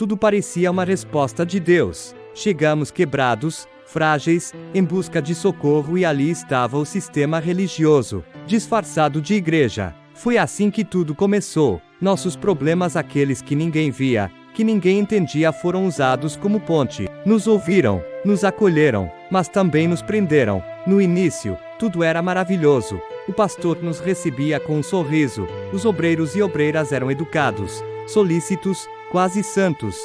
Tudo parecia uma resposta de Deus. Chegamos quebrados, frágeis, em busca de socorro e ali estava o sistema religioso, disfarçado de igreja. Foi assim que tudo começou. Nossos problemas, aqueles que ninguém via, que ninguém entendia, foram usados como ponte. Nos ouviram, nos acolheram, mas também nos prenderam. No início, tudo era maravilhoso. O pastor nos recebia com um sorriso. Os obreiros e obreiras eram educados, solícitos, quase santos.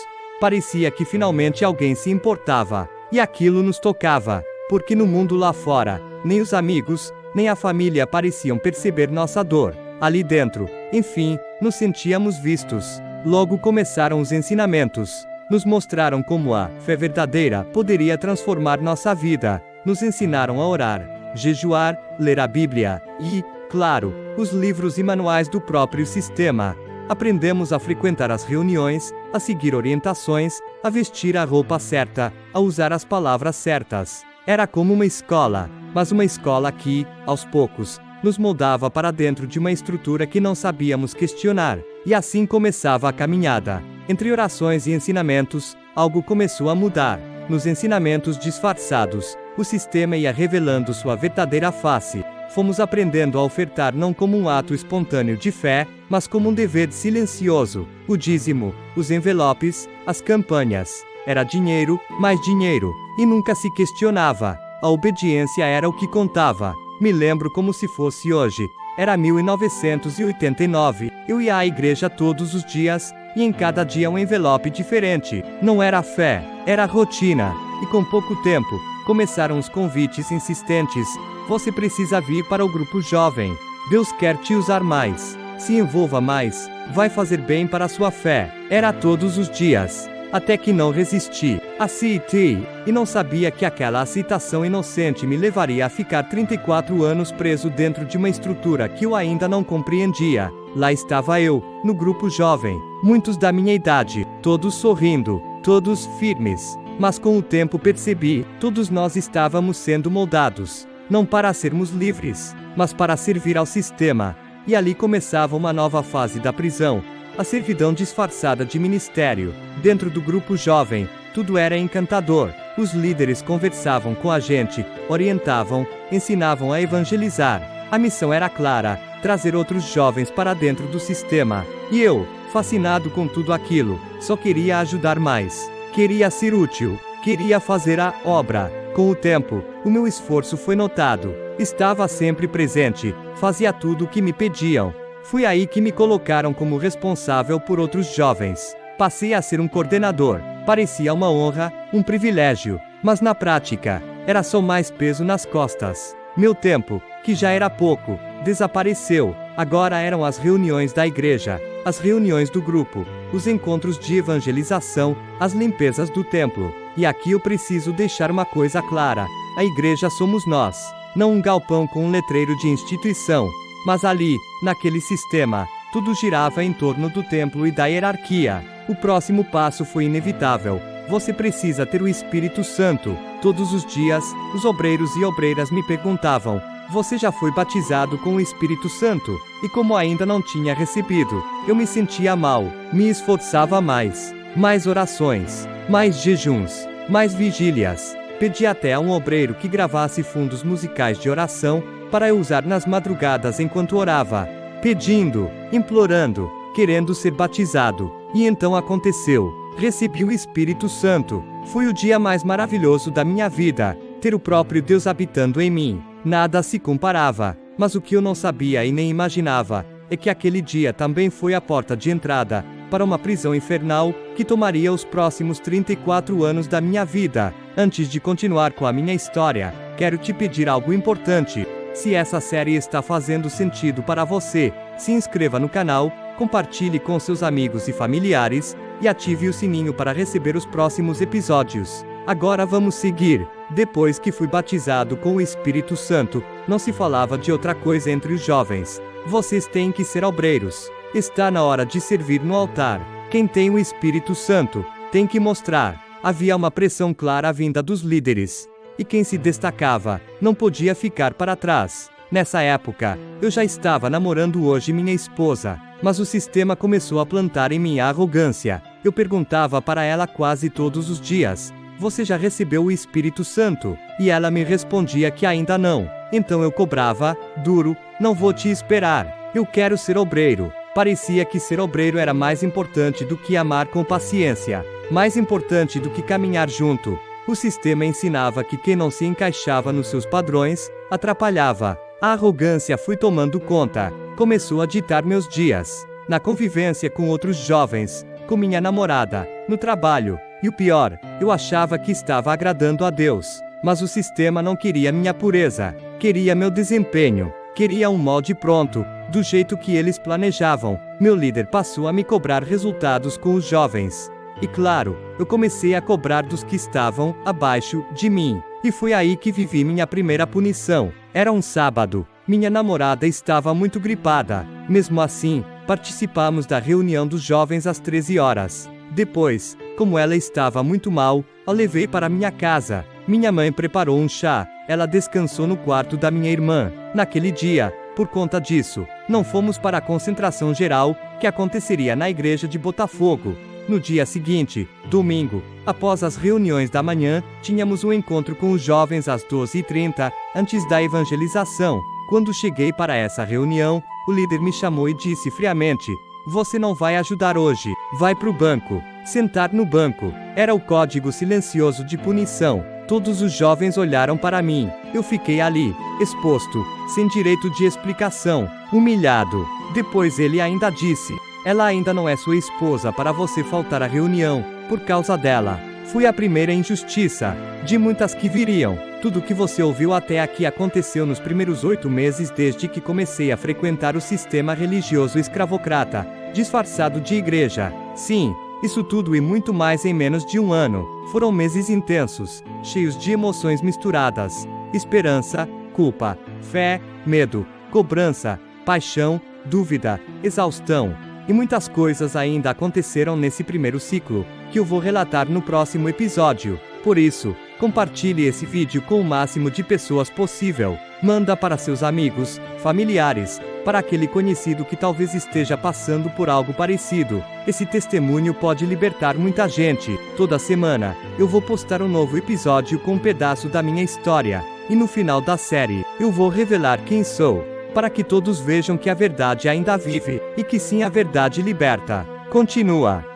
Parecia que finalmente alguém se importava. E aquilo nos tocava, porque no mundo lá fora, nem os amigos, nem a família pareciam perceber nossa dor. Ali dentro, enfim, nos sentíamos vistos. Logo começaram os ensinamentos. Nos mostraram como a fé verdadeira poderia transformar nossa vida. Nos ensinaram a orar, jejuar, ler a Bíblia e, claro, os livros e manuais do próprio sistema. Aprendemos a frequentar as reuniões, a seguir orientações, a vestir a roupa certa, a usar as palavras certas. Era como uma escola, mas uma escola que, aos poucos, nos moldava para dentro de uma estrutura que não sabíamos questionar. E assim começava a caminhada. Entre orações e ensinamentos, algo começou a mudar. Nos ensinamentos disfarçados, o sistema ia revelando sua verdadeira face. Fomos aprendendo a ofertar não como um ato espontâneo de fé, mas como um dever silencioso. O dízimo, os envelopes, as campanhas. Era dinheiro, mais dinheiro, e nunca se questionava. A obediência era o que contava. Me lembro como se fosse hoje. Era 1989. Eu ia à igreja todos os dias, e em cada dia um envelope diferente. Não era fé, era rotina. E com pouco tempo, começaram os convites insistentes. Você precisa vir para o grupo jovem. Deus quer te usar mais. Se envolva mais. Vai fazer bem para a sua fé. Era todos os dias. Até que não resisti. Aceitei, e não sabia que aquela aceitação inocente me levaria a ficar 34 anos preso dentro de uma estrutura que eu ainda não compreendia. Lá estava eu, no grupo jovem, muitos da minha idade, todos sorrindo, todos firmes. Mas com o tempo percebi, todos nós estávamos sendo moldados, não para sermos livres, mas para servir ao sistema. E ali começava uma nova fase da prisão. A servidão disfarçada de ministério. Dentro do grupo jovem, tudo era encantador. Os líderes conversavam com a gente, orientavam, ensinavam a evangelizar. A missão era clara: trazer outros jovens para dentro do sistema. E eu, fascinado com tudo aquilo, só queria ajudar mais. Queria ser útil. Queria fazer a obra. Com o tempo, o meu esforço foi notado. Estava sempre presente, fazia tudo o que me pediam. Foi aí que me colocaram como responsável por outros jovens. Passei a ser um coordenador. Parecia uma honra, um privilégio, mas na prática, era só mais peso nas costas. Meu tempo, que já era pouco, desapareceu. Agora eram as reuniões da igreja, as reuniões do grupo, os encontros de evangelização, as limpezas do templo. E aqui eu preciso deixar uma coisa clara: a igreja somos nós, não um galpão com um letreiro de instituição. Mas ali, naquele sistema, tudo girava em torno do templo e da hierarquia. O próximo passo foi inevitável. Você precisa ter o Espírito Santo. Todos os dias, os obreiros e obreiras me perguntavam: você já foi batizado com o Espírito Santo? E como ainda não tinha recebido, eu me sentia mal, me esforçava mais. Mais orações, mais jejuns, mais vigílias. Pedi até a um obreiro que gravasse fundos musicais de oração, para eu usar nas madrugadas enquanto orava, pedindo, implorando, querendo ser batizado. E então aconteceu. Recebi o Espírito Santo. Foi o dia mais maravilhoso da minha vida, ter o próprio Deus habitando em mim. Nada se comparava, mas o que eu não sabia e nem imaginava, é que aquele dia também foi a porta de entrada para uma prisão infernal, que tomaria os próximos 34 anos da minha vida. Antes de continuar com a minha história, quero te pedir algo importante. Se essa série está fazendo sentido para você, se inscreva no canal, compartilhe com seus amigos e familiares, e ative o sininho para receber os próximos episódios. Agora vamos seguir. Depois que fui batizado com o Espírito Santo, não se falava de outra coisa entre os jovens. Vocês têm que ser obreiros. Está na hora de servir no altar. Quem tem o Espírito Santo, tem que mostrar. Havia uma pressão clara vinda dos líderes. E quem se destacava, não podia ficar para trás. Nessa época, eu já estava namorando hoje minha esposa, mas o sistema começou a plantar em mim a arrogância. Eu perguntava para ela quase todos os dias: você já recebeu o Espírito Santo? E ela me respondia que ainda não. Então eu cobrava, duro: não vou te esperar. Eu quero ser obreiro. Parecia que ser obreiro era mais importante do que amar com paciência, mais importante do que caminhar junto. O sistema ensinava que quem não se encaixava nos seus padrões, atrapalhava. A arrogância foi tomando conta, começou a ditar meus dias. Na convivência com outros jovens, com minha namorada, no trabalho. E o pior, eu achava que estava agradando a Deus. Mas o sistema não queria minha pureza, queria meu desempenho, queria um molde pronto, do jeito que eles planejavam. Meu líder passou a me cobrar resultados com os jovens. E claro, eu comecei a cobrar dos que estavam abaixo de mim. E foi aí que vivi minha primeira punição. Era um sábado. Minha namorada estava muito gripada. Mesmo assim, participamos da reunião dos jovens às 13 horas. Depois, como ela estava muito mal, a levei para minha casa. Minha mãe preparou um chá. Ela descansou no quarto da minha irmã. Naquele dia, por conta disso, não fomos para a concentração geral, que aconteceria na igreja de Botafogo. No dia seguinte, domingo, após as reuniões da manhã, tínhamos um encontro com os jovens às 12h30, antes da evangelização. Quando cheguei para essa reunião, o líder me chamou e disse friamente: você não vai ajudar hoje, vai pro banco. Sentar no banco era o código silencioso de punição. Todos os jovens olharam para mim. Eu fiquei ali, exposto, sem direito de explicação, humilhado. Depois ele ainda disse: ela ainda não é sua esposa para você faltar à reunião, por causa dela. Fui a primeira injustiça, de muitas que viriam. Tudo que você ouviu até aqui aconteceu nos primeiros 8 meses desde que comecei a frequentar o sistema religioso escravocrata, disfarçado de igreja. Sim, isso tudo e muito mais em menos de um ano. Foram meses intensos, cheios de emoções misturadas: esperança, culpa, fé, medo, cobrança, paixão, dúvida, exaustão. E muitas coisas ainda aconteceram nesse primeiro ciclo, que eu vou relatar no próximo episódio. Por isso, compartilhe esse vídeo com o máximo de pessoas possível. Manda para seus amigos, familiares, para aquele conhecido que talvez esteja passando por algo parecido. Esse testemunho pode libertar muita gente. Toda semana, eu vou postar um novo episódio com um pedaço da minha história. E no final da série, eu vou revelar quem sou, para que todos vejam que a verdade ainda vive, e que sim, a verdade liberta. Continua.